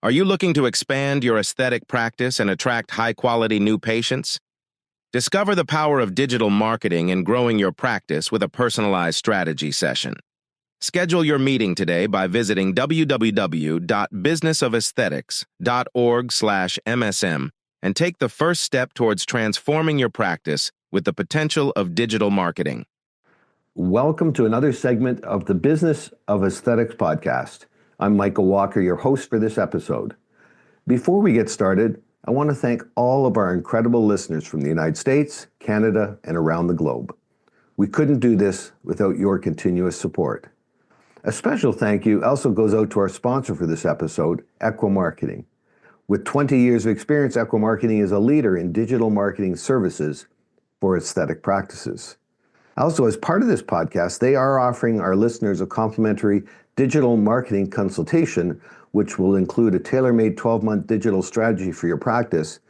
Are you looking to expand your aesthetic practice and attract high-quality new patients? Discover the power of digital marketing in growing your practice with a personalized strategy session. Schedule your meeting today by visiting www.businessofesthetics.org/MSM and take the first step towards transforming your practice with the potential of digital marketing. Welcome to another segment of the Business of Aesthetics podcast. I'm Michael Walker, your host for this episode. Before we get started, I want to thank all of our incredible listeners from the United States, Canada, and around the globe. We couldn't do this without your continuous support. A special thank you also goes out to our sponsor for this episode, Equa Marketing. With 20 years of experience, Equa Marketing is a leader in digital marketing services for aesthetic practices. Also, as part of this podcast, they are offering our listeners a complimentary digital marketing consultation, which will include a tailor-made 12-month digital strategy for your practice.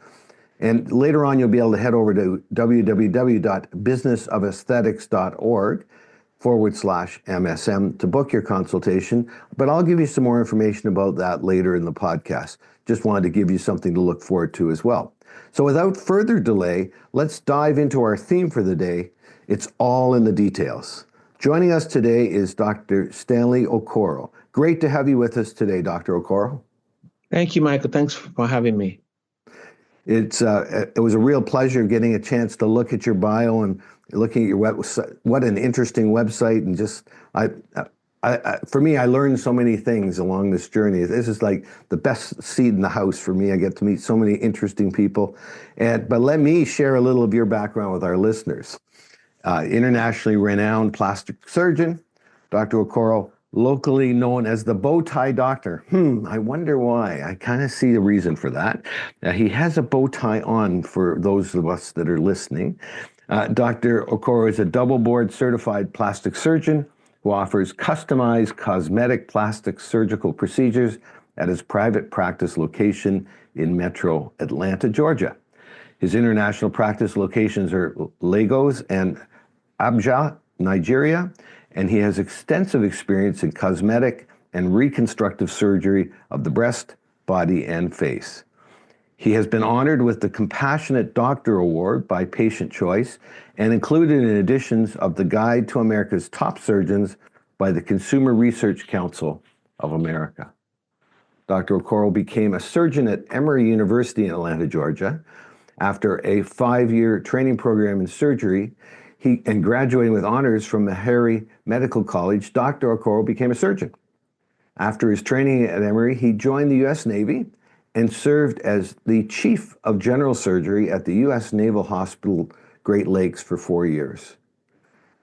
And later on, you'll be able to head over to www.businessofesthetics.org/MSM to book your consultation. But I'll give you some more information about that later in the podcast. Just wanted to give you something to look forward to as well. So without further delay, let's dive into our theme for the day. It's all in the details. Joining us today is Dr. Stanley Okoro. Great to have you with us today, Dr. Okoro. Thank you, Michael. Thanks for having me. It was a real pleasure getting a chance to look at your bio and looking at your website. What an interesting website. And just, for me, I learned so many things along this journey. This is like the best seat in the house for me. I get to meet so many interesting people. But let me share a little of your background with our listeners. Internationally renowned plastic surgeon, Dr. Okoro, locally known as the bow tie doctor. I wonder why. I kind of see a reason for that. He has a bow tie on for those of us that are listening. Dr. Okoro is a double board certified plastic surgeon who offers customized cosmetic plastic surgical procedures at his private practice location in Metro Atlanta, Georgia. His international practice locations are Lagos and Abuja, Nigeria, and he has extensive experience in cosmetic and reconstructive surgery of the breast, body, and face. He has been honored with the Compassionate Doctor Award by Patient Choice and included in editions of the Guide to America's Top Surgeons by the Consumer Research Council of America. Dr. Okoro became a surgeon at Emory University in Atlanta, Georgia. After a 5-year training program in surgery, and graduating with honors from Meharry Medical College, Dr. Okoro became a surgeon. After his training at Emory, he joined the U.S. Navy and served as the Chief of General Surgery at the U.S. Naval Hospital, Great Lakes for 4 years.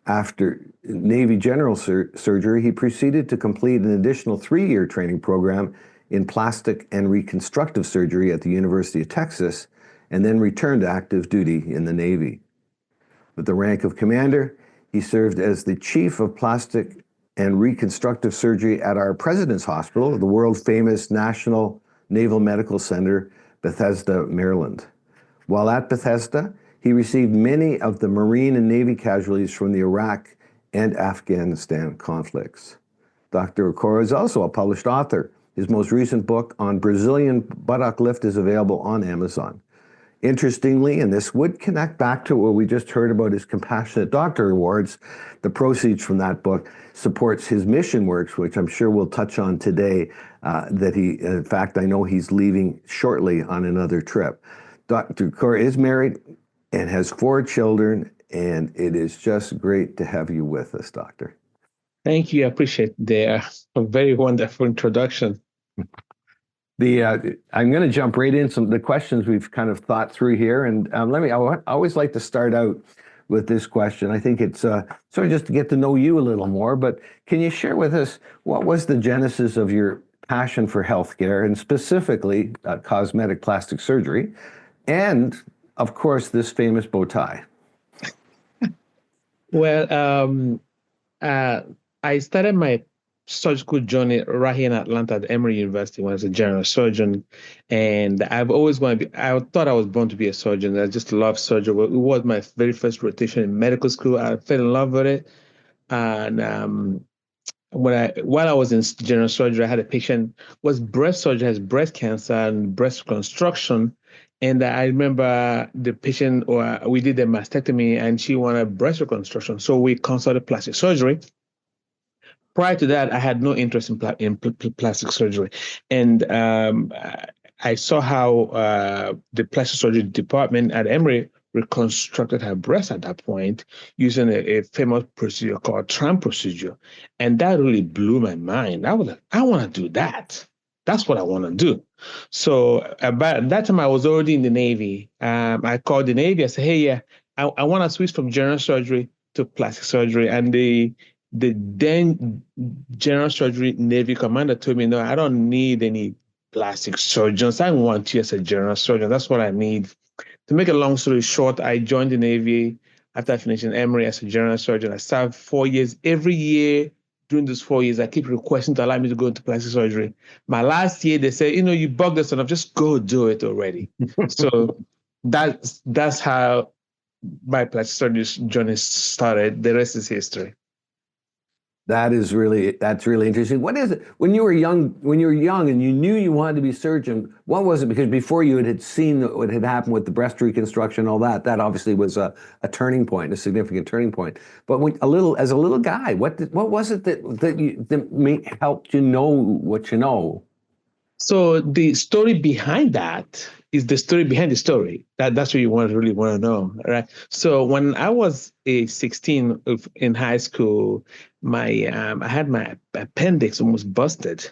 After Navy General Surgery, he proceeded to complete an additional 3-year training program in plastic and reconstructive surgery at the University of Texas, and then returned to active duty in the Navy. With the rank of commander, he served as the chief of plastic and reconstructive surgery at our President's Hospital, the world-famous National Naval Medical Center, Bethesda, Maryland. While at Bethesda, he received many of the Marine and Navy casualties from the Iraq and Afghanistan conflicts. Dr. Okoro is also a published author. His most recent book on Brazilian buttock lift is available on Amazon. Interestingly, and this would connect back to what we just heard about his Compassionate Doctor Awards, the proceeds from that book supports his mission works, which I'm sure we'll touch on today, that he, in fact, I know he's leaving shortly on another trip. Dr. Okoro is married and has 4 children, and it is just great to have you with us, Doctor. Thank you. I appreciate a very wonderful introduction. I'm going to jump right in some of the questions we've kind of thought through here, and I always like to start out with this question. I think it's sort of just to get to know you a little more, but can you share with us what was the genesis of your passion for healthcare and specifically cosmetic plastic surgery, and of course this famous bow tie? Well, I started my surgical journey right here in Atlanta at Emory University when I was a general surgeon. And I've always wanted to be, I thought I was born to be a surgeon. I just love surgery. It was my very first rotation in medical school. I fell in love with it. And while I was in general surgery, I had a patient was breast surgery, has breast cancer and breast reconstruction. And I remember the patient, or we did a mastectomy and she wanted breast reconstruction. So we consulted plastic surgery. Prior to that, I had no interest in, plastic surgery. And I saw how the plastic surgery department at Emory reconstructed her breast at that point using a famous procedure called tram procedure. And that really blew my mind. I was like, I want to do that. That's what I want to do. So about that time, I was already in the Navy. I called the Navy. I said, hey, yeah, I want to switch from general surgery to plastic surgery. And the then general surgery Navy commander told me, no, I don't need any plastic surgeons. I want you as a general surgeon. That's what I need. To make a long story short, I joined the Navy after finishing Emory as a general surgeon. I served 4 years. Every year during those 4 years, I keep requesting to allow me to go into plastic surgery. My last year, they said, you bugged us enough, just go do it already. So that's how my plastic surgery journey started. The rest is history. That's really interesting. What is it when you were young and you knew you wanted to be a surgeon? What was it? Because before you had seen what had happened with the breast reconstruction, all that obviously was a turning point, a significant turning point. But as a little guy, what was it that helped you know what you know? So the story behind that is the story behind the story. That's what you really want to know, right? So when I was 16 in high school, I had my appendix almost busted,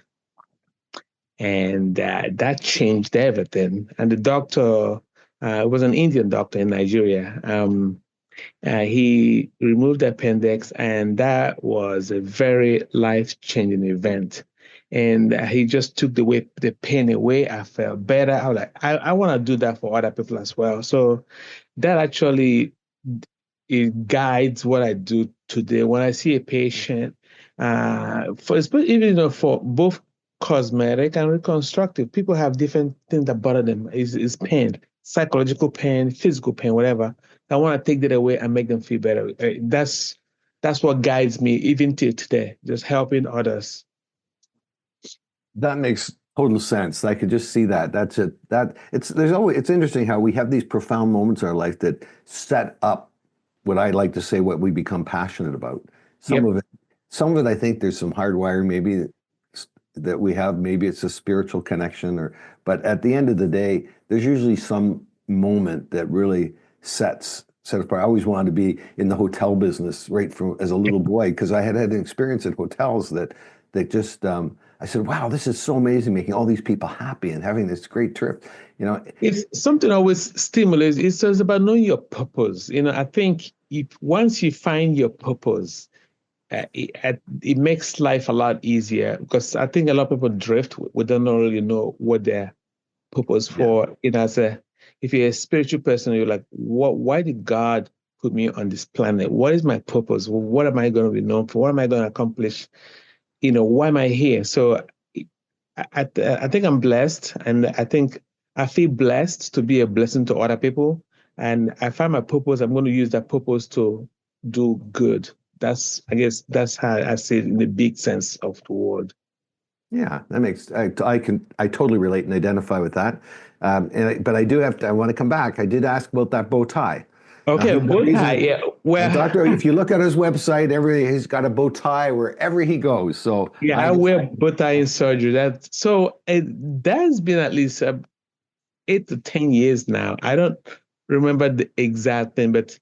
and that changed everything. And the doctor was an Indian doctor in Nigeria. He removed the appendix, and that was a very life-changing event. And he just took the pain away. I felt better. I was like, I want to do that for other people as well. So that actually it guides what I do today. When I see a patient, for both cosmetic and reconstructive, people have different things that bother them. Is pain, psychological pain, physical pain, whatever. I want to take that away and make them feel better. That's what guides me even till today, just helping others. That makes total sense. I could just see that. That's it. It's interesting how we have these profound moments in our life that set up what I like to say what we become passionate about. Some of it I think there's some hardwiring maybe that we have. Maybe it's a spiritual connection but at the end of the day, there's usually some moment that really set apart. I always wanted to be in the hotel business right from as a little boy because I had an experience at hotels that just I said, wow, this is so amazing, making all these people happy and having this great trip. It's something always stimulates. It's about knowing your purpose. I think if once you find your purpose, it makes life a lot easier because I think a lot of people drift. We don't really know what their purpose for. If you're a spiritual person, you're like, why did God put me on this planet? What is my purpose? What am I going to be known for? What am I going to accomplish? Why am I here? So I think I'm blessed, and I think I feel blessed to be a blessing to other people. And I find my purpose. I'm going to use that purpose to do good. I guess that's how I see it in the big sense of the word. Yeah, that makes I totally relate and identify with that. But I want to come back. I did ask about that bow tie. Okay, bow tie. Yeah, well, doctor, if you look at his website, he's got a bow tie wherever he goes. So yeah, I wear bow tie in surgery. That's been at least 8 to 10 years now. I don't remember the exact thing, but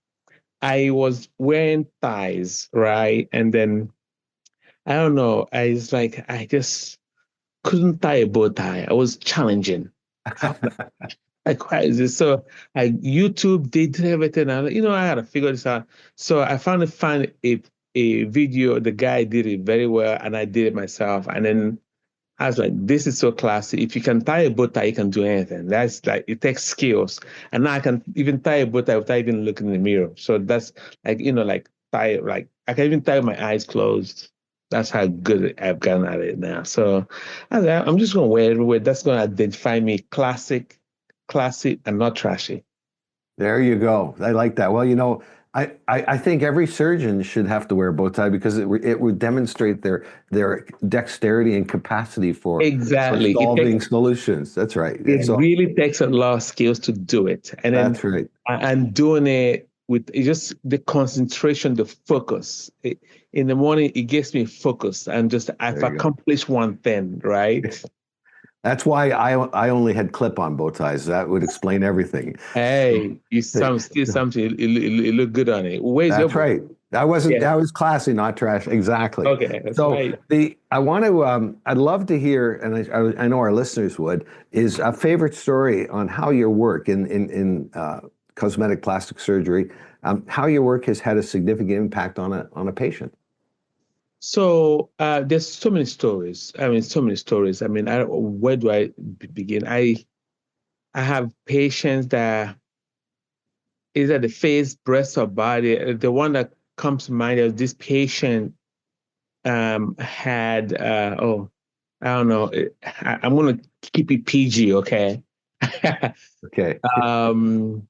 I was wearing ties, right? And then I don't know. I just couldn't tie a bow tie. I was challenging. Like, why is this? So I YouTube did everything. And I had to figure this out. So I found a video. The guy did it very well, and I did it myself. And then I was like, this is so classy. If you can tie a bow tie, you can do anything. That's like, it takes skills. And now I can even tie a bow tie without even looking in the mirror. So that's I can even tie with my eyes closed. That's how good I've gotten at it now. So I'm just going to wear it everywhere. That's going to identify me classic, and not trashy. There you go. I like that. Well, I think every surgeon should have to wear a bow tie because it would demonstrate their dexterity and capacity for Exactly. solving solutions. That's right. It So really takes a lot of skills to do it. And then that's right. and doing it with just the concentration, the focus. In the morning, it gets me focused and just I've There you go. accomplished one thing, right? That's why I only had clip-on bow ties. That would explain everything. Hey, you sound still something. It look good on it. Where's your That's book? right. That wasn't Yeah. that was classy, not trash. Exactly. Okay, that's So right. I want to I'd love to hear, and I know our listeners would, is a favorite story on how your work in cosmetic plastic surgery, how your work has had a significant impact on a patient. So there's so many stories. I mean, so many stories. I mean, where do I begin? I have patients that either the face, breast, or body. The one that comes to mind is this patient had I don't know. I'm gonna keep it PG, okay? Okay. um,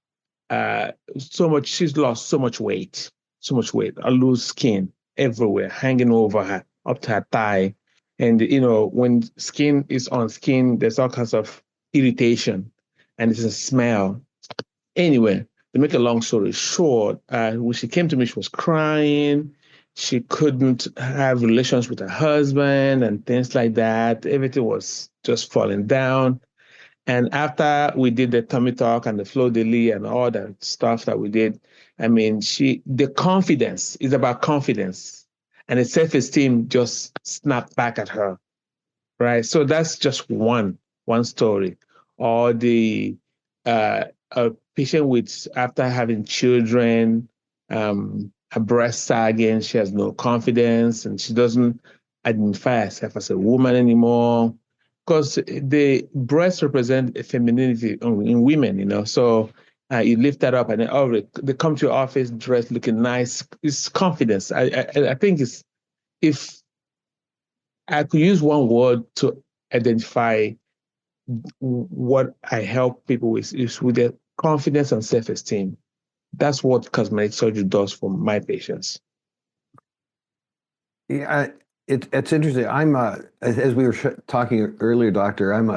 so much. She's lost so much weight, a loose skin everywhere, hanging over her, up to her thigh, and when skin is on skin, there's all kinds of irritation, and it's a smell. Anyway, to make a long story short, when she came to me, she was crying. She couldn't have relations with her husband and things like that. Everything was just falling down. And after we did the tummy talk and the flow daily and all that stuff that we did, I mean, the confidence is about confidence, and the self-esteem just snapped back at her, right? So that's just one story. Or the a patient with after having children, her breast sagging, she has no confidence, and she doesn't identify herself as a woman anymore because the breasts represent femininity in women, So you lift that up, and then they come to your office dressed looking nice. It's confidence. I think it's if I could use one word to identify what I help people with is with their confidence and self-esteem. That's what cosmetic surgery does for my patients. Yeah, it's interesting. As we were talking earlier, doctor. I'm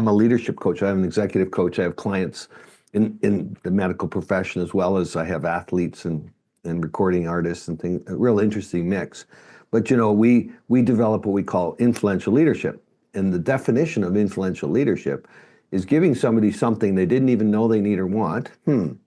a leadership coach. I'm an executive coach. I have clients in the medical profession as well as I have athletes and recording artists and things. A real interesting mix. But we develop what we call influential leadership, and the definition of influential leadership is giving somebody something they didn't even know they need or want. And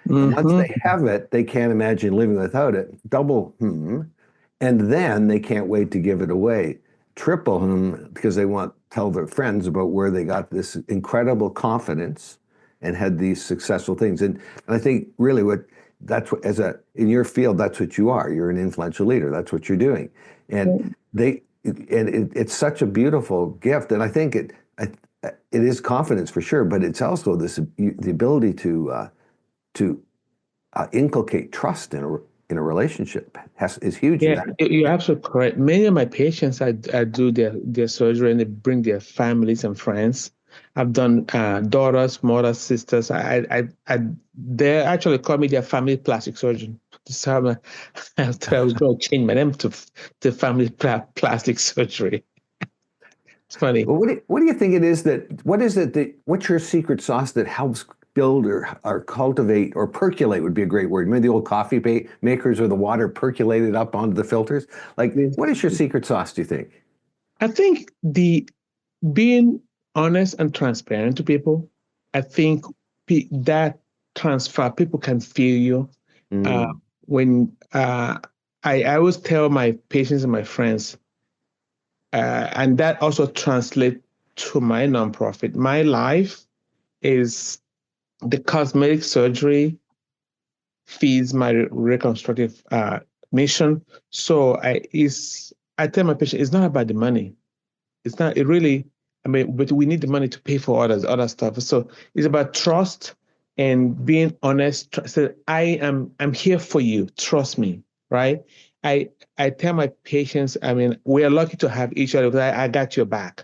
once Mm-hmm. they have it, they can't imagine living without it. Double. And then they can't wait to give it away. Triple them because they want to tell their friends about where they got this incredible confidence and had these successful things. And I think really in your field, that's what you are. You're an influential leader. That's what you're doing. And it's such a beautiful gift. And I think it is confidence for sure, but it's also the ability to inculcate trust in a relationship is huge in Yeah, that. you're absolutely correct. Many of my patients, I do their surgery and they bring their families and friends. I've done daughters, mothers, sisters. They actually call me their family plastic surgeon. So I was going to change my name to family plastic surgery. It's funny. Well, what do you think it is what's your secret sauce that helps build or cultivate or percolate would be a great word. Maybe the old coffee makers or the water percolated up onto the filters. Like, what is your secret sauce, do you think? I think the being honest and transparent to people, I think that transfer, people can feel you. Uh, Mm. when I always tell my patients and my friends, and that also translates to my nonprofit. My life is the cosmetic surgery feeds my reconstructive mission. So I tell my patient, it's not about the money. It's not, it really, I mean, but we need the money to pay for other stuff. So it's about trust and being honest. So I'm here for you. Trust me, right? I, I tell my patients, I mean, we are lucky to have each other because I got your back.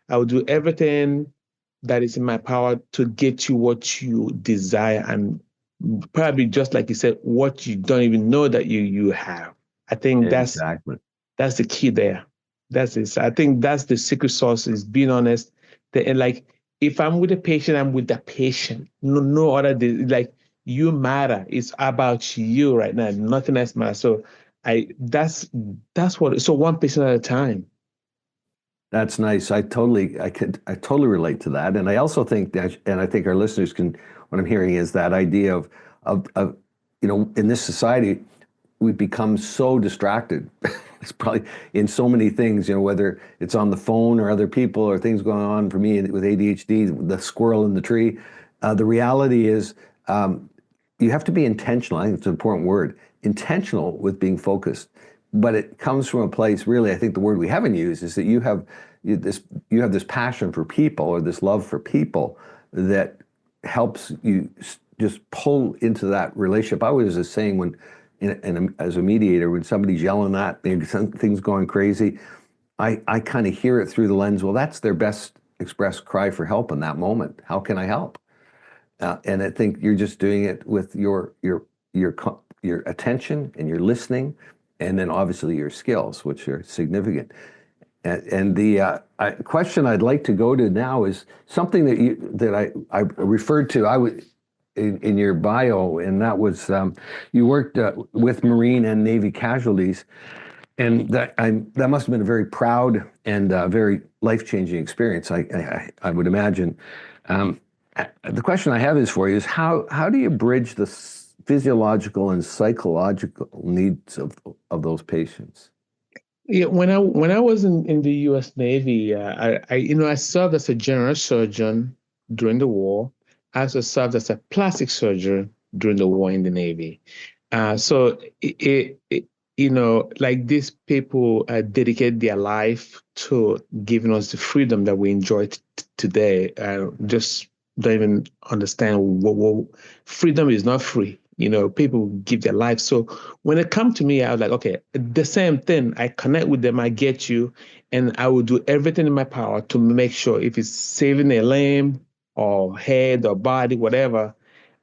I will do everything that is in my power to get you what you desire. And probably just like you said, what you don't even know that you have. I think Exactly. that's the key there. That's it. I think that's the secret sauce is being honest. And like if I'm with a patient, I'm with the patient. No other like you matter. It's about you right now. Nothing else matters. So that's what so one patient at a time. That's nice. I totally relate to that. And I also think that, and I think our listeners can, what I'm hearing is that idea of, in this society, we've become so distracted. It's probably in so many things, whether it's on the phone or other people or things going on for me with ADHD, the squirrel in the tree. The reality is, you have to be intentional. I think it's an important word, intentional with being focused. But it comes from a place, really, I think the word we haven't used is that you have this passion for people or this love for people that helps you just pull into that relationship. I was just saying when, as a mediator, when somebody's yelling at me, things going crazy, I kind of hear it through the lens, well, that's their best expressed cry for help in that moment. How can I help? And I think you're just doing it with your attention and your listening, and then obviously your skills, which are significant. And the question I'd like to go to now is something that I referred to. I was in your bio, and that was you worked with Marine and Navy casualties, and that must have been a very proud and very life-changing experience. I would imagine. The question I have is for you is how do you bridge the physiological and psychological needs of those patients? Yeah, when I was in the U.S. Navy, I served as a general surgeon during the war. I also served as a plastic surgeon during the war in the Navy. So like these people dedicate their life to giving us the freedom that we enjoy today. Just don't even understand what freedom is not free. People give their life. So when it come to me, I was like, okay, the same thing. I connect with them, I get you, and I will do everything in my power to make sure if it's saving a limb or head or body, whatever.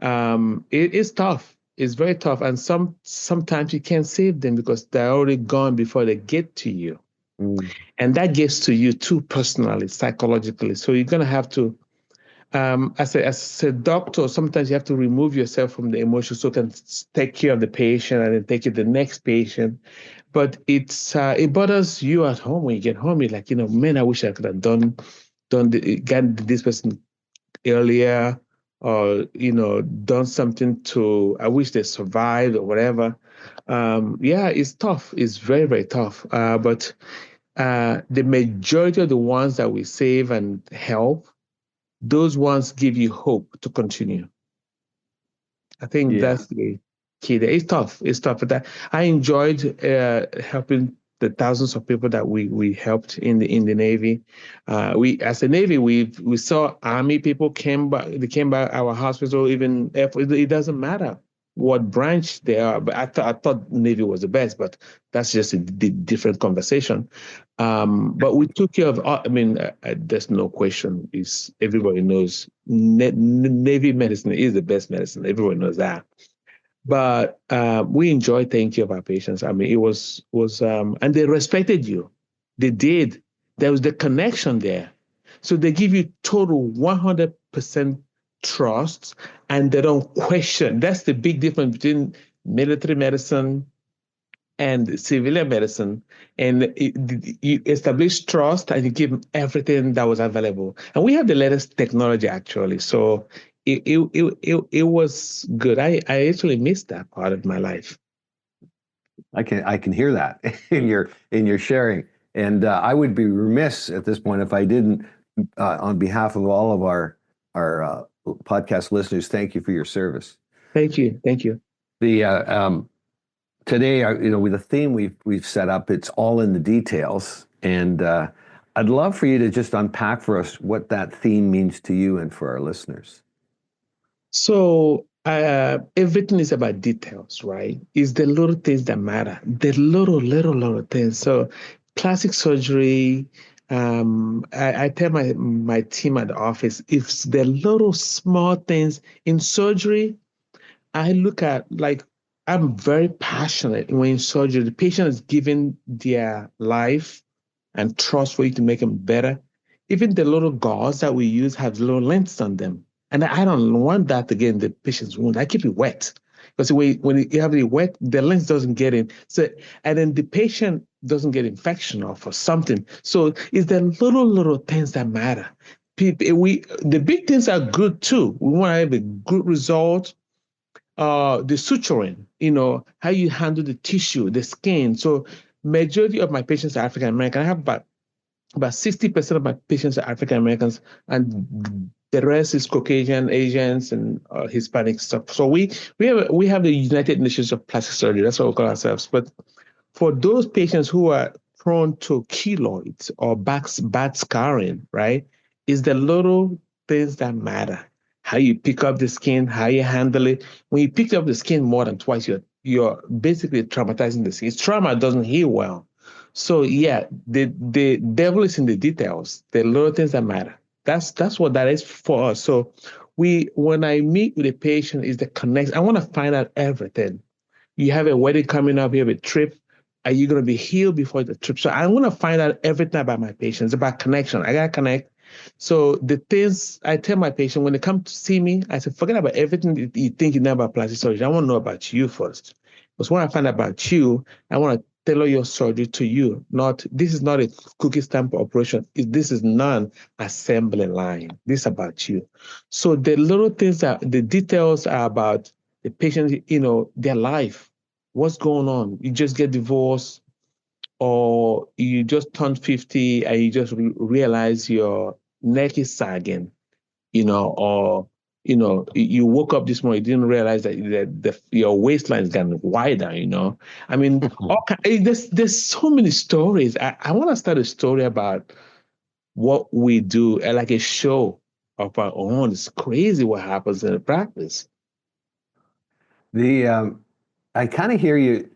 It is tough. It's very tough, and sometimes you can't save them because they're already gone before they get to you, and that gets to you too personally, psychologically. So you're gonna have to as a doctor, sometimes you have to remove yourself from the emotion so you can take care of the patient and then take care of the next patient. But it bothers you at home when you get home. You're like, man, I wish I could have gotten this person earlier, or done something to. I wish they survived or whatever. Yeah, it's tough. It's very, very tough. But the majority of the ones that we save and help, those ones give you hope to continue. I think Yeah. that's the key there. It's tough. It's tough. But I enjoyed helping the thousands of people that we helped in the Navy. We as a Navy, we saw Army people came back. They came by our hospital, even if it doesn't matter what branch they are. But I thought Navy was the best, but that's just a different conversation. But we took care of. I mean, there's no question. Is everybody knows Navy medicine is the best medicine. Everyone knows that. But we enjoy taking care of our patients. I mean, it was and they respected you. They did. There was the connection there. So they give you total 100% trust, and they don't question. That's the big difference between military medicine and civilian medicine. And you establish trust and you give them everything that was available. And we have the latest technology actually. So it was good. I actually missed that part of my life. I can hear that in your sharing, and I would be remiss at this point if I didn't, on behalf of all of our podcast listeners, thank you for your service. Thank you. Thank you. The today, with the theme we've set up, it's all in the details, and I'd love for you to just unpack for us what that theme means to you and for our listeners. So everything is about details, right? It's the little things that matter, the little things. So plastic surgery, I tell my team at the office, if the little small things in surgery, I look at, like, I'm very passionate when in surgery, the patient is giving their life and trust for you to make them better. Even the little gauze that we use have little lint on them. And I don't want that to get in the patient's wound. I keep it wet. Because when you have it wet, the lint doesn't get in. So, and then the patient doesn't get infection off or something. So it's the little things that matter. The big things are good too. We want to have a good result. The suturing, how you handle the tissue, the skin. So majority of my patients are African American. I have about 60% of my patients are African Americans, and the rest is Caucasian, Asians, and Hispanic stuff. So we have the United Nations of Plastic Surgery. That's what we call ourselves. But for those patients who are prone to keloids or bad scarring, right, is the little things that matter. How you pick up the skin, how you handle it. When you pick up the skin more than twice, you're basically traumatizing the skin. Trauma doesn't heal well. So yeah, the devil is in the details, the little things that matter. That's what that is for us. So when I meet with a patient, is the connect. I want to find out everything. You have a wedding coming up, you have a trip. Are you going to be healed before the trip? So I want to find out everything about my patients, about connection. I got to connect. So the things I tell my patient when they come to see me, I say, forget about everything that you think you know about plastic surgery. I want to know about you first. Because when I find out about you, I want to tailor your surgery to you. This is not a cookie stamp operation. This is non-assembly line. This is about you. So the little things the details are about the patient, their life. What's going on? You just get divorced, or you just turned 50 and you just realize your neck is sagging, or you woke up this morning, you didn't realize that your waistline is getting wider. I mean, there's so many stories. I want to start a story about what we do, like a show of our own. It's crazy what happens in the practice. I kind of hear you.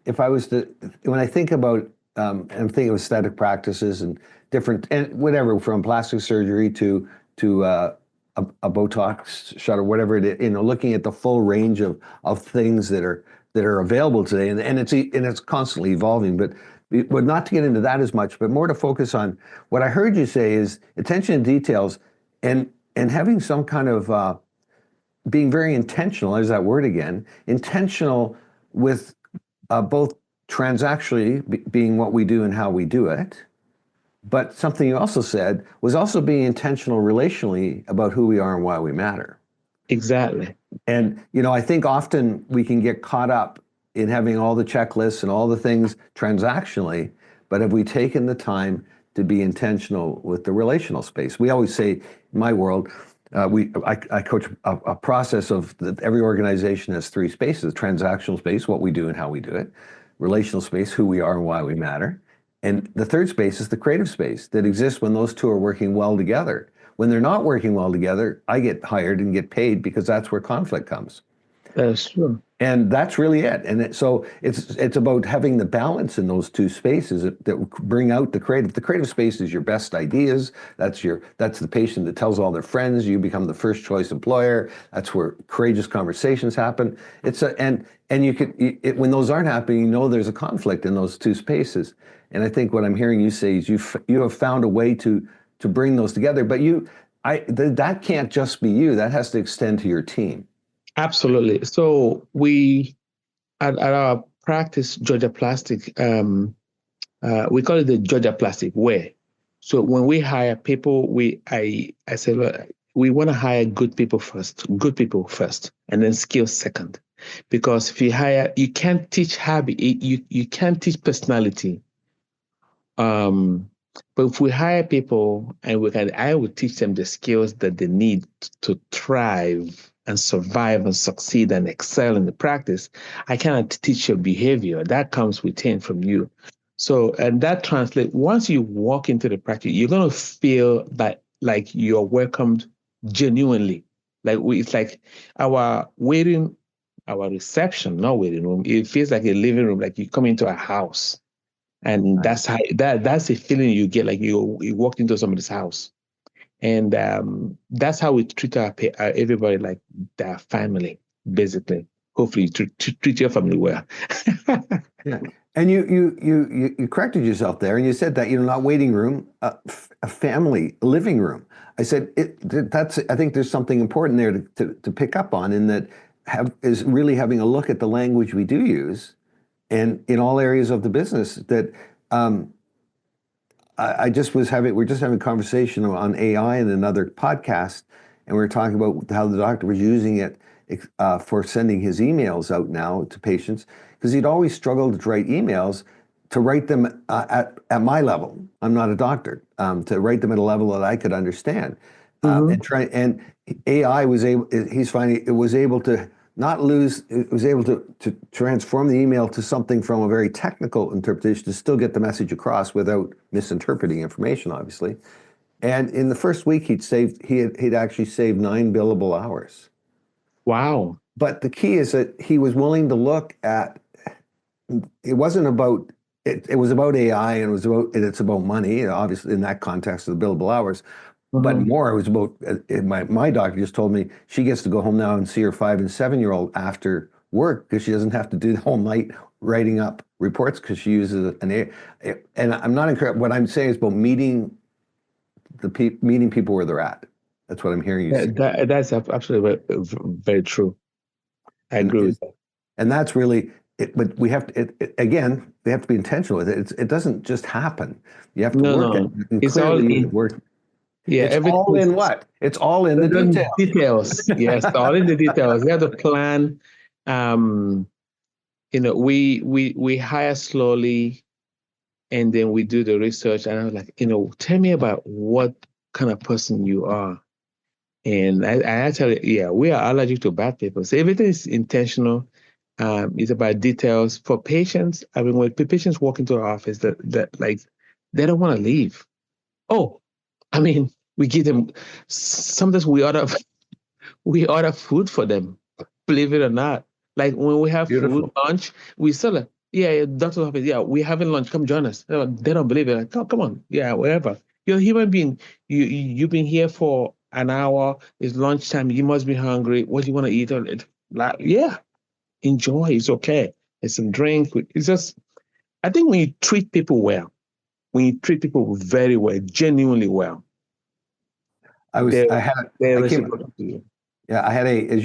When I think about, I'm thinking of aesthetic practices and different, and whatever, from plastic surgery to a Botox shot or whatever it is, looking at the full range of things that are available today, and it's constantly evolving. But not to get into that as much, but more to focus on what I heard you say is attention to details, and having some kind of being very intentional. There's that word again. Intentional with both transactionally being what we do and how we do it. But something you also said was also being intentional relationally about who we are and why we matter. Exactly. And, I think often we can get caught up in having all the checklists and all the things transactionally, but have we taken the time to be intentional with the relational space? We always say, in my world, I coach a process of every organization has three spaces: transactional space, what we do and how we do it; relational space, who we are and why we matter; and the third space is the creative space that exists when those two are working well together. When they're not working well together, I get hired and get paid because that's where conflict comes. That's true. And that's really it. And so it's about having the balance in those two spaces that bring out the creative. The creative space is your best ideas. That's the patient that tells all their friends. You become the first choice employer. That's where courageous conversations happen. And when those aren't happening, there's a conflict in those two spaces. And I think what I'm hearing you say is you have found a way to bring those together. But that can't just be you. That has to extend to your team. Absolutely. So we, at our practice, Georgia Plastic, we call it the Georgia Plastic way. So when we hire people, I say, look, we want to hire good people first, and then skills second. Because if you hire, you can't teach habit, you can't teach personality. But if we hire people I would teach them the skills that they need to thrive and survive and succeed and excel in the practice. I cannot teach your behavior. That comes within from you. So, and that translates, once you walk into the practice, you're going to feel that like you're welcomed genuinely. It's like our reception, not waiting room. It feels like a living room, like you come into a house. And that's a feeling you get, like you walked into somebody's house. And that's how we treat everybody, like their family, basically. hopefully you treat your family well. Yeah. And you corrected yourself there, and you said that, not waiting room, a family living room. I said I think there's something important there to pick up on, in that is really having a look at the language we do use, and in all areas of the business. That we're just having a conversation on AI in another podcast, and we were talking about how the doctor was using it for sending his emails out now to patients, because he'd always struggled to write emails, to write them at my level. I'm not a doctor. To write them at a level that I could understand, and AI he's finding it was able to not lose. It was able to transform the email to something from a very technical interpretation to still get the message across without misinterpreting information, obviously. And in the first week, he'd actually saved 9 billable hours. Wow. But the key is that he was willing to look at, it wasn't about, it was about AI, and it's about money, obviously, in that context of the billable hours. But more, it was about, my doctor just told me she gets to go home now and see her 5 and 7-year-old after work, because she doesn't have to do the whole night writing up reports, because she uses an AI. And I'm not incorrect. What I'm saying is about meeting people where they're at. That's what I'm hearing you say. That's absolutely very, very true. I agree with that. And that's really it. But we have to, again, we have to be intentional with it. It doesn't just happen. You have to work at it. And it's all in work. Yeah, it's all in what? It's all in the details. Details. Yes, all in the details. You have to plan. We hire slowly, and then we do the research. And I was like, tell me about what kind of person you are. And I tell you, yeah, we are allergic to bad people. So everything is intentional. It's about details. For patients, I mean, when patients walk into our office, that like they don't want to leave. Oh, I mean, we give them, sometimes we order food for them, believe it or not. Like when we have food lunch, we sell it. Yeah, doctor's office. Yeah, we're having lunch. Come join us. They don't believe it. Like, oh, come on. Yeah, whatever. You're a human being. You've been here for an hour. It's lunchtime. You must be hungry. What do you want to eat? Like, yeah, enjoy. It's okay. It's some drink. It's just, I think when you treat people well, when you treat people very well, genuinely well, I had as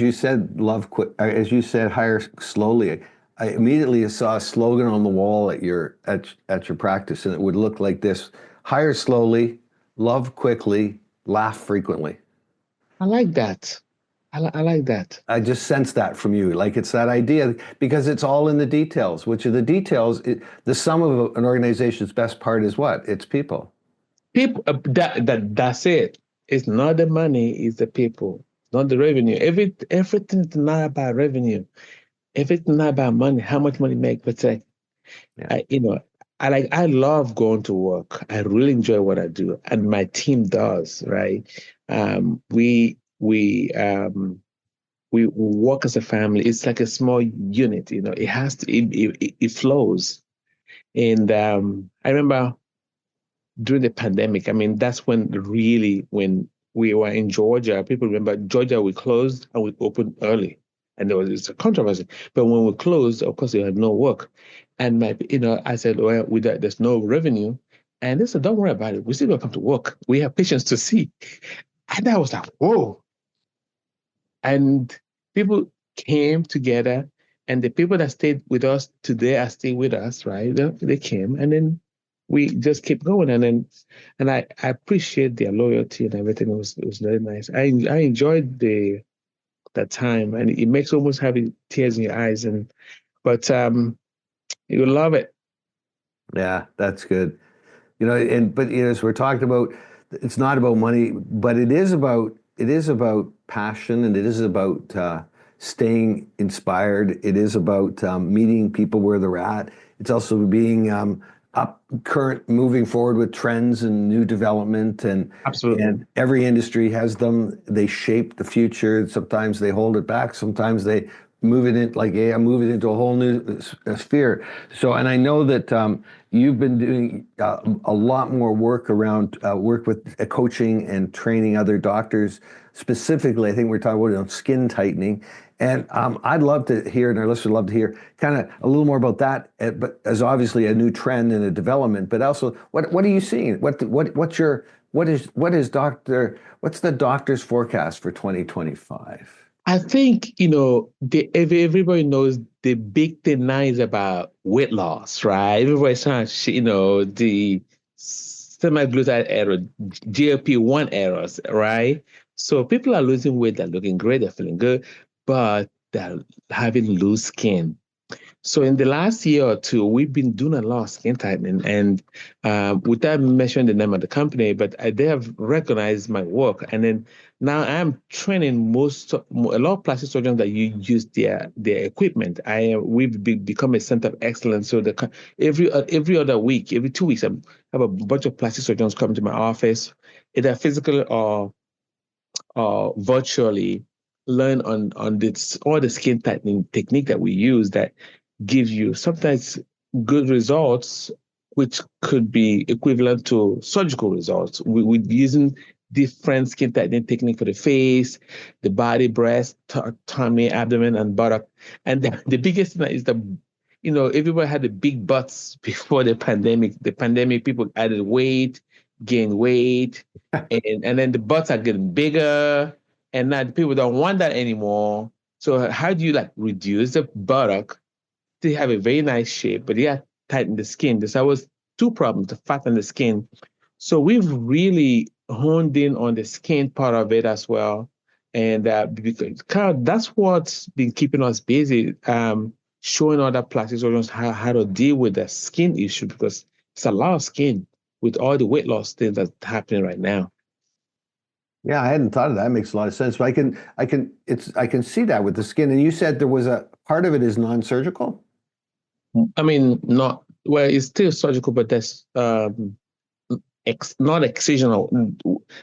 you said, love quick. As you said, hire slowly. I immediately saw a slogan on the wall at your practice, and it would look like this: hire slowly, love quickly, laugh frequently. I like that. I like that. I just sense that from you. Like, it's that idea, because it's all in the details. Which are the details? The sum of an organization's best part is what? It's people. People. That's it. It's not the money. It's the people. Not the revenue. Everything is not about revenue. Everything not about money. How much money make per se. Yeah. I love going to work. I really enjoy what I do, and my team does. Right. We work as a family. It's like a small unit. It has to. It flows. And I remember during the pandemic. I mean, that's when we were in Georgia. People remember Georgia, we closed and we opened early. And there was a controversy. But when we closed, of course, we had no work. And I said, well, there's no revenue. And they said, don't worry about it. We're still going to come to work. We have patients to see. And I was like, whoa. And people came together. And the people that stayed with us today are still with us, right? They came. And then we just keep going, and I appreciate their loyalty and everything. It was very nice. I enjoyed that time, and it makes almost having tears in your eyes. But you love it. Yeah, that's good. But as we're talking about, it's not about money, but it is about passion, and it is about staying inspired. It is about meeting people where they're at. It's also being moving forward with trends and new development, and absolutely. And every industry has them. They shape the future. Sometimes they hold it back. Sometimes they move it in like AI, move it into a whole new sphere. So, and I know that you've been doing a lot more work around work with coaching and training other doctors. Specifically, I think we're talking about skin tightening. And I'd love to hear, and our listeners would love to hear, kind of a little more about that. But as obviously a new trend and a development, but also what are you seeing? What's the doctor's forecast for 2025? I think, everybody knows the big thing now is about weight loss, right? Everybody's trying to, the semaglutide era, GLP-1 errors, right? So people are losing weight, they're looking great, they're feeling good, but they're having loose skin. So in the last year or two, we've been doing a lot of skin tightening, and without mentioning the name of the company, but they have recognized my work, and then now I'm training a lot of plastic surgeons that you use their equipment. We've become a center of excellence. So every other week, every 2 weeks, I have a bunch of plastic surgeons come to my office, either physically or virtually, learn on this all the skin tightening technique that we use that gives you sometimes good results, which could be equivalent to surgical results. We're using different skin tightening technique for the face, the body, breast, tummy, abdomen, and buttock. And the biggest thing is everybody had the big butts before the pandemic. The pandemic, people added weight, gained weight, and then the butts are getting bigger. And now the people don't want that anymore. So how do you reduce the buttock? They have a very nice shape, but yeah, tighten the skin. There's always two problems: to fatten the skin. So we've really honed in on the skin part of it as well, and because that's what's been keeping us busy, showing other plastic surgeons how to deal with the skin issue, because it's a lot of skin with all the weight loss things that's happening right now. Yeah, I hadn't thought of that. It makes a lot of sense. But I can see that with the skin. And you said there was a part of it is non-surgical? I mean, not well, it's still surgical, but there's not excisional,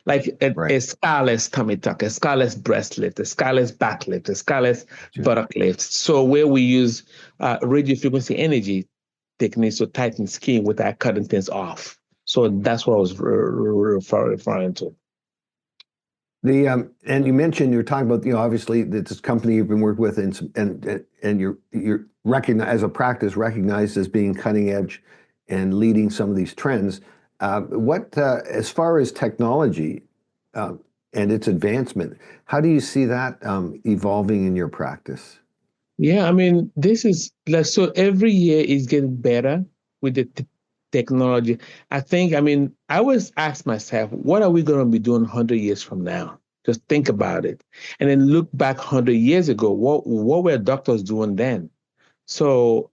like a scarless tummy tuck, a scarless breast lift, a scarless back lift, a scarless buttock lift. So where we use radio frequency energy techniques to tighten skin without cutting things off. So that's what I was referring to. And you mentioned, you were talking about, obviously this company you've been working with, and you're recognized as a practice, recognized as being cutting edge and leading some of these trends. As far as technology and its advancement, how do you see that evolving in your practice? Yeah, I mean, this is so every year is getting better with the technology. I always ask myself, what are we going to be doing 100 years from now? Just think about it. And then look back 100 years ago, what were doctors doing then? So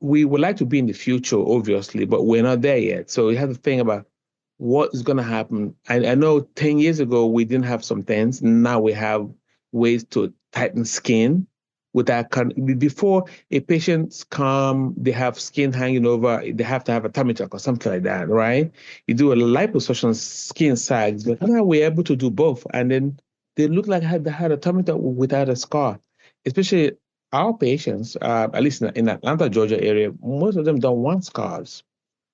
we would like to be in the future, obviously, but we're not there yet. So we have to think about what is going to happen. I know 10 years ago, we didn't have some things. Now we have ways to tighten skin without before a patient's come, they have skin hanging over, they have to have a tummy tuck or something like that, right? You do a liposuction, skin sags, but now we're able to do both. And then they look like they had a tummy tuck without a scar. Especially our patients, at least in Atlanta, Georgia area, most of them don't want scars.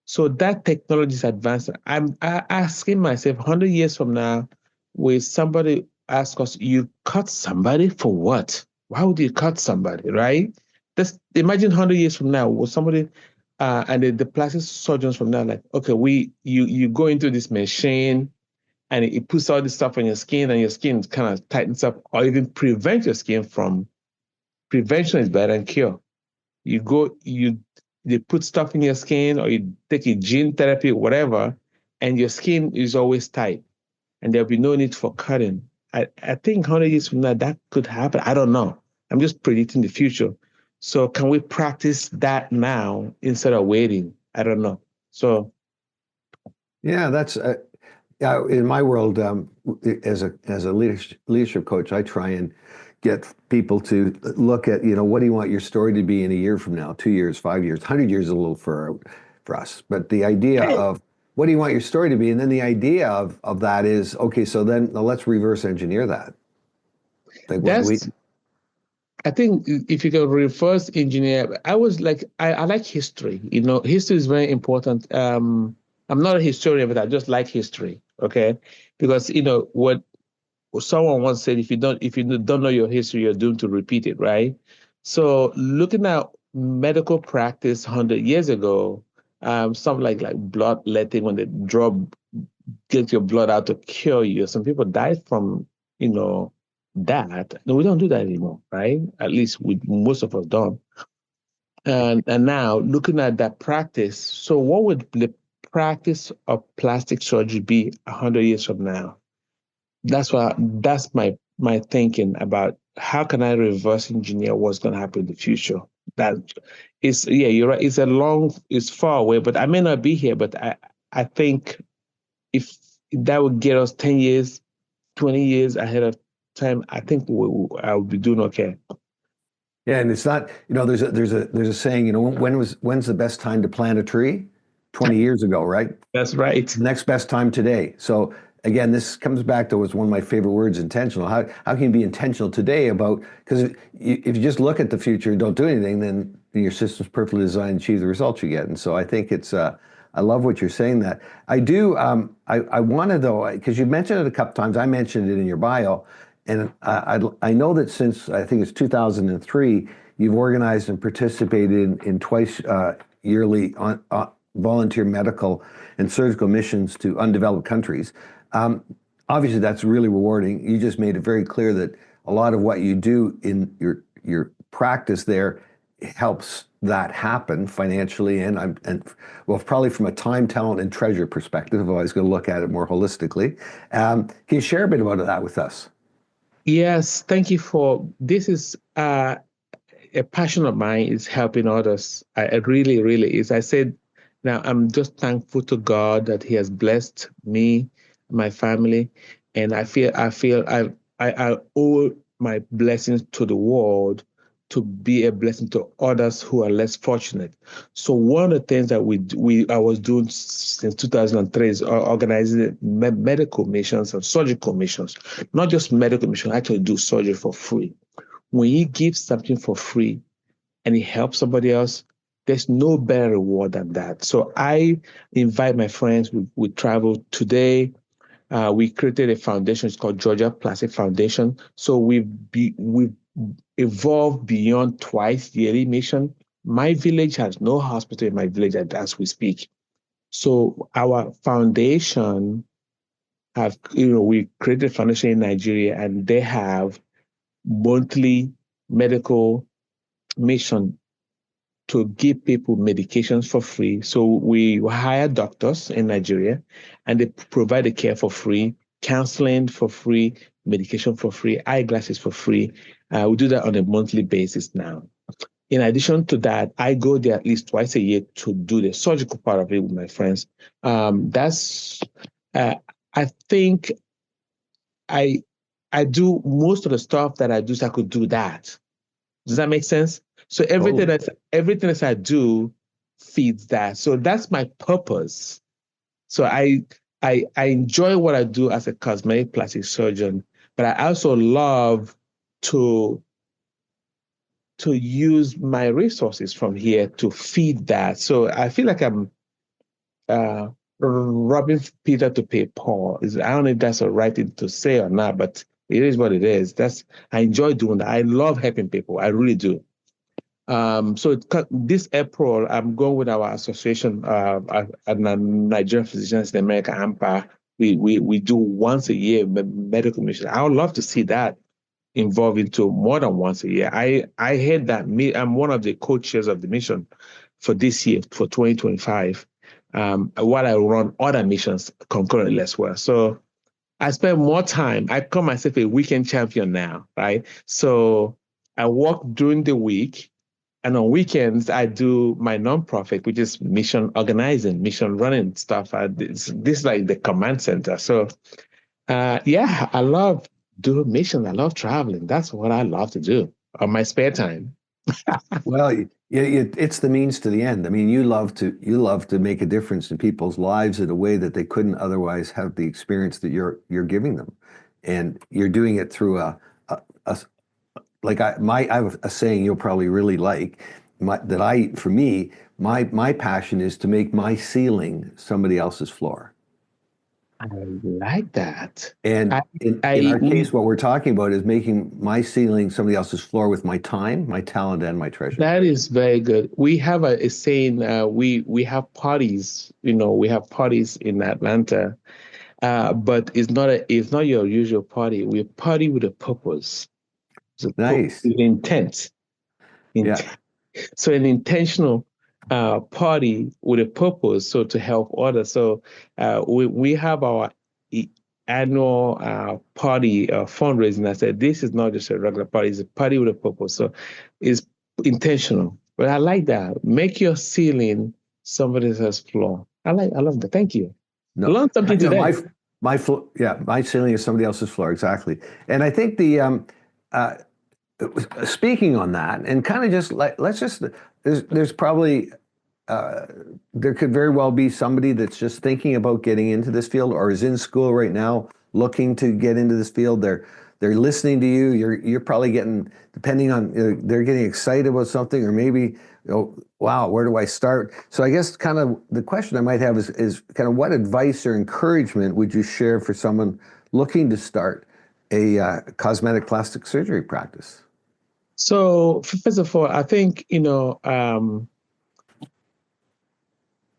So that technology is advanced. I'm asking myself, 100 years from now, will somebody ask us, you cut somebody for what? Why would you cut somebody, right? Just imagine 100 years from now, will somebody, and the plastic surgeons from now, like, okay, you go into this machine and it puts all this stuff on your skin, and your skin kind of tightens up, or even prevent your skin from, prevention is better than cure. They put stuff in your skin, or you take a gene therapy, whatever, and your skin is always tight, and there'll be no need for cutting. I think 100 years from now, that could happen. I don't know. I'm just predicting the future. So can we practice that now instead of waiting? I don't know. So. Yeah, that's in my world, as a leadership coach, I try and get people to look at, what do you want your story to be in a year from now, 2 years, 5 years, 100 years is a little far out for us. But the idea of what do you want your story to be? And then the idea of that is, okay, so then let's reverse engineer that. I think if you can reverse engineer, I like history. History is very important. I'm not a historian, but I just like history. Okay, because what someone once said, if you don't know your history, you're doomed to repeat it, right? So looking at medical practice 100 years ago, something like bloodletting, when they draw get your blood out to cure you. Some people died from, you know, that. No, we don't do that anymore, right? At least most of us don't. And now looking at that practice, so what would the practice of plastic surgery be 100 years from now? That's my thinking about how can I reverse engineer what's going to happen in the future. That is, yeah, you're right. It's far away, but I may not be here. But I think if that would get us 10 years, 20 years ahead of time, I think I would be doing okay. Yeah, and it's not, there's a saying, when's the best time to plant a tree? 20 years ago, right? That's right. Next best time today. So again, this comes back to what's one of my favorite words, intentional. How can you be intentional today about, because if you just look at the future and don't do anything, then your system's perfectly designed to achieve the results you get. And so I think I love what you're saying that. I do, I want to though, because you mentioned it a couple times, I mentioned it in your bio, and I know that since I think it's 2003, you've organized and participated in twice yearly volunteer medical and surgical missions to undeveloped countries. Obviously, that's really rewarding. You just made it very clear that a lot of what you do in your practice there helps that happen financially and well, probably from a time, talent, and treasure perspective. I was going to look at it more holistically. Can you share a bit about that with us? Yes, thank you for this. Is a passion of mine is helping others. It really, really is. I said, now I'm just thankful to God that He has blessed me, my family, and I feel I owe my blessings to the world to be a blessing to others who are less fortunate. So one of the things that I was doing since 2003 is organizing medical missions and surgical missions. Not just medical missions, I actually do surgery for free. When you give something for free and it helps somebody else, there's no better reward than that. So I invite my friends. We travel today. We created a foundation. It's called Georgia Plastic Foundation. So we've evolved beyond twice yearly mission. My village has no hospital in my village as we speak. So our foundation we created a foundation in Nigeria, and they have monthly medical mission to give people medications for free. So we hire doctors in Nigeria, and they provide the care for free, counseling for free, medication for free, eyeglasses for free. We do that on a monthly basis now. In addition to that, I go there at least twice a year to do the surgical part of it with my friends. That's I think I I do most of the stuff that I do, so I could do that. Does that make sense? So Totally. everything that I do feeds that. So that's my purpose. So I enjoy what I do as a cosmetic plastic surgeon, but I also love to use my resources from here to feed that. So I feel like I'm uh, robbing Peter to pay Paul. I don't know if that's a right thing to say or not, but it is what it is. I enjoy doing that. I love helping people. I really do. So this April, I'm going with our association, at Nigerian Physicians in America, AMPA. We do once a year medical mission. I would love to see that involved into more than once a year. I heard that I'm one of the co-chairs of the mission for this year, for 2025, while I run other missions concurrently as well. So I spend more time. I call myself a weekend champion now, right? So I work during the week, and on weekends, I do my nonprofit, which is mission organizing, mission running stuff. This is like the command center. So, yeah, I love doing mission. I love traveling. That's what I love to do on my spare time. Well, it's the means to the end. I mean, you love to make a difference in people's lives in a way that they couldn't otherwise have the experience that you're giving them, and you're doing it through a I have a saying you'll probably really like, my passion is to make my ceiling somebody else's floor. I like that. And I, in I, our case, we, what we're talking about is making my ceiling somebody else's floor with my time, my talent, and my treasure. that is very good. We have a saying. We have parties. We have parties in Atlanta, but it's not your usual party. We party with a purpose. Nice. With intent. Yeah. So an intentional party with a purpose, so to help others. So we have our e- annual party fundraising. I said this is not just a regular party; it's a party with a purpose. So it's intentional. But I like that. Make your ceiling somebody else's floor. I love that. Thank you. No, Learn something today. my ceiling is somebody else's floor. Exactly. And I think uh, speaking on that, and kind of just like let's just there's probably uh, there could very well be somebody that's just thinking about getting into this field or is in school right now looking to get into this field. They're listening to you. You're probably getting, depending on, they're getting excited about something, or maybe, wow, where do I start? So I guess kind of the question I might have is kind of what advice or encouragement would you share for someone looking to start a cosmetic plastic surgery practice? So first of all, I think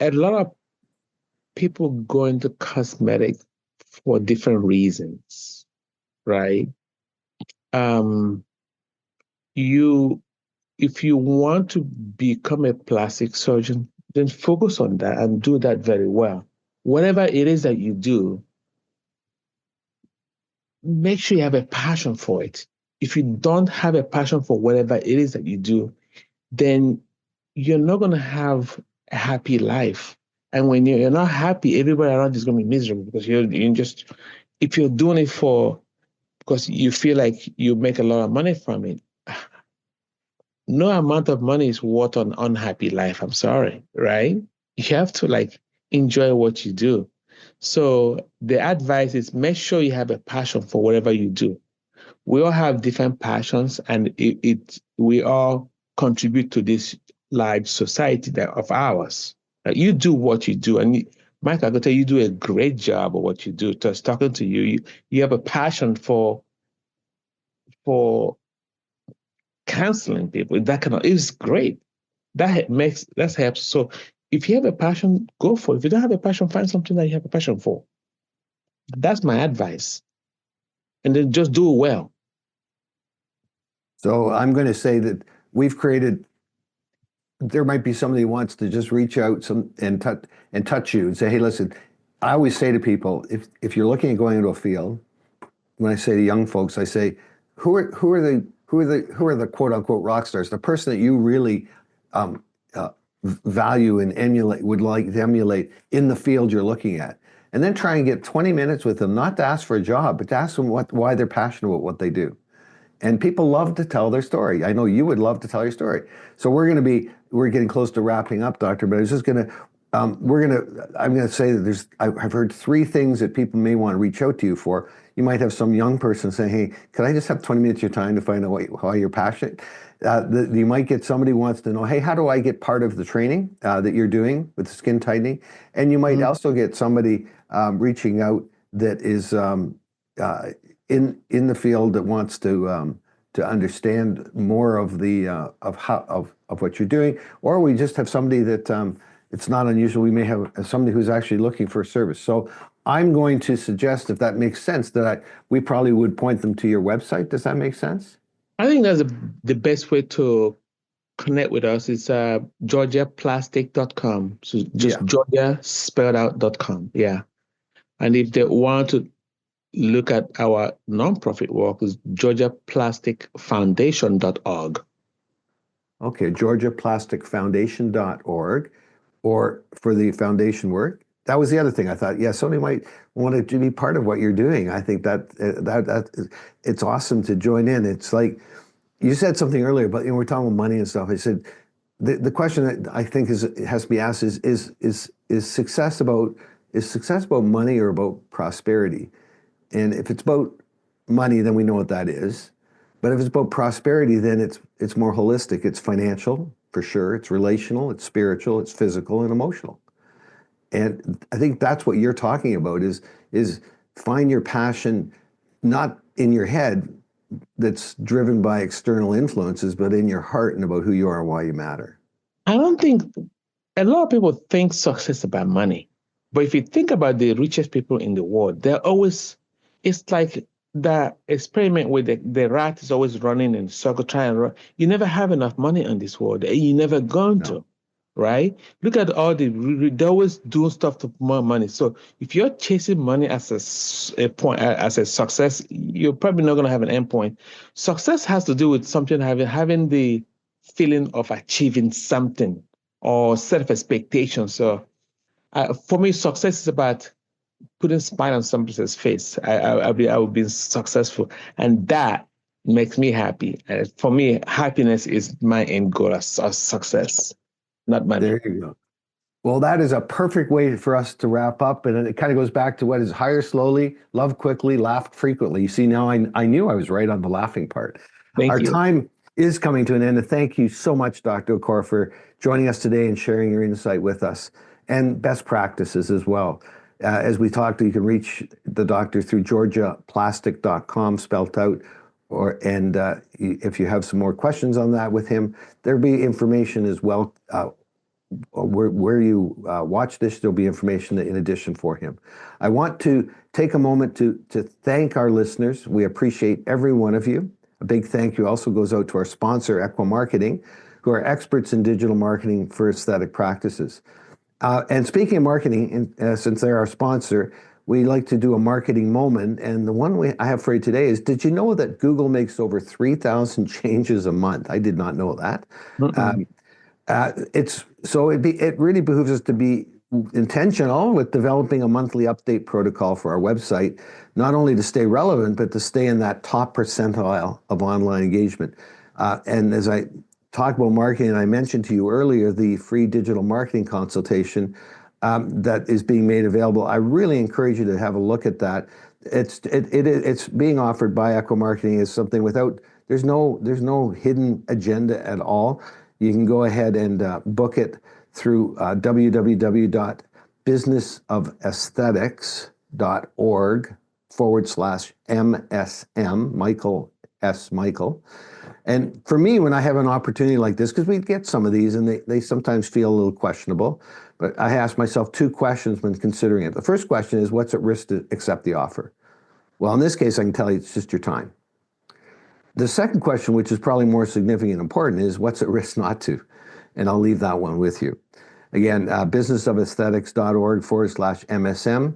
a lot of people go into cosmetic for different reasons, right? Um, you, if you want to become a plastic surgeon, then focus on that and do that very well. Whatever it is that you do, make sure you have a passion for it. If you don't have a passion for whatever it is that you do, then you're not going to have a happy life. And when you're not happy, everybody around is going to be miserable because you're just, if you're doing it because you feel like you make a lot of money from it, no amount of money is worth an unhappy life. I'm sorry, right? You have to enjoy what you do. So the advice is make sure you have a passion for whatever you do. We all have different passions, and we all contribute to this large society of ours. You do what you do, and Mike, I can tell you, you do a great job of what you do. Just talking to you, you have a passion for counseling people. That kind of is great. That helps. So if you have a passion, go for it. If you don't have a passion, find something that you have a passion for. That's my advice, and then just do it well. So I'm going to say that we've created, there might be somebody who wants to just reach out and touch you and say, hey, listen, I always say to people, if you're looking at going into a field, when I say to young folks, I say, who are the quote unquote rock stars, the person that you really um, value and would like to emulate in the field you're looking at. And then try and get 20 minutes with them, not to ask for a job, but to ask them why they're passionate about what they do. And people love to tell their story. I know you would love to tell your story. So we're getting close to wrapping up, Doctor, but I was just I'm going to say that I've heard three things that people may want to reach out to you for. You might have some young person saying, hey, could I just have 20 minutes of your time to find out why you're passionate? You might get somebody who wants to know, hey, how do I get part of the training that you're doing with the skin tightening? And you might also get somebody reaching out that is in the field that wants to understand more of the of what you're doing, or we just have somebody that it's not unusual. We may have somebody who's actually looking for a service. So I'm going to suggest, if that makes sense, that we probably would point them to your website. Does that make sense? I think that's the best way to connect with us. It's georgiaplastic.com. So just Yeah. Georgia spelled out.com. Yeah. And if they want to look at our nonprofit work, it's georgiaplasticfoundation.org. Okay, georgiaplasticfoundation.org, or for the foundation work. That was the other thing I thought. Yeah, somebody might want to be part of what you're doing. I think it's awesome to join in. It's like you said something earlier, but we're talking about money and stuff. I said the question that I think has to be asked is success about money or about prosperity? And if it's about money, then we know what that is. But if it's about prosperity, then it's more holistic. It's financial, for sure. It's relational, it's spiritual, it's physical and emotional. And I think that's what you're talking about is find your passion not in your head that's driven by external influences, but in your heart and about who you are and why you matter. I don't think a lot of people think success is about money. But if you think about the richest people in the world, they're always, it's like the experiment with the rat is always running in a circle, trying to run. You never have enough money in this world. And you're never going to, right? Look at all they're always doing stuff to more money. So if you're chasing money as a point, as a success, you're probably not going to have an end point. Success has to do with something having the feeling of achieving something or set of expectations. So for me, success is about putting a smile on somebody's face. I will be successful, and that makes me happy. For me, happiness is my end goal as success, not money. There you go. Well, that is a perfect way for us to wrap up. And it kind of goes back to what is hire slowly, love quickly, laugh frequently. You see, now I knew I was right on the laughing part. Thank Our you. time is coming to an end. And thank you so much, Dr. Okoro, for joining us today and sharing your insight with us and best practices as well. As we talked, you can reach the doctor through georgiaplastic.com, spelt out. And if you have some more questions on that with him, there'll be information as well. Where you watch this, there'll be information in addition for him. I want to take a moment to thank our listeners. We appreciate every one of you. A big thank you also goes out to our sponsor, Equa Marketing, who are experts in digital marketing for aesthetic practices. And speaking of marketing, since they're our sponsor, we like to do a marketing moment. And the one I have for you today is, did you know that Google makes over 3,000 changes a month? I did not know that. It really behooves us to be intentional with developing a monthly update protocol for our website, not only to stay relevant, but to stay in that top percentile of online engagement. And as I talk about marketing, I mentioned to you earlier the free digital marketing consultation that is being made available. I really encourage you to have a look at that. It's being offered by Equa Marketing as something there's no hidden agenda at all. You can go ahead and book it through www.businessofesthetics.org/MSM, Michael S. Michael. And for me, when I have an opportunity like this, because we get some of these and they sometimes feel a little questionable, but I ask myself two questions when considering it. The first question is, what's at risk to accept the offer? Well, in this case, I can tell you it's just your time. The second question, which is probably more significant and important, is what's at risk not to? And I'll leave that one with you. Again, businessofesthetics.org/MSM.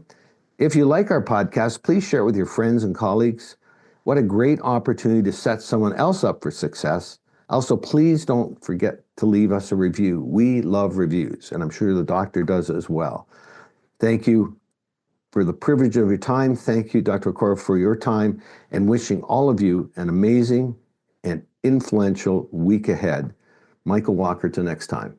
If you like our podcast, please share it with your friends and colleagues. What a great opportunity to set someone else up for success. Also, please don't forget to leave us a review. We love reviews, and I'm sure the doctor does as well. Thank you for the privilege of your time. Thank you, Dr. Okoro, for your time, and wishing all of you an amazing and influential week ahead. Michael Walker, till next time.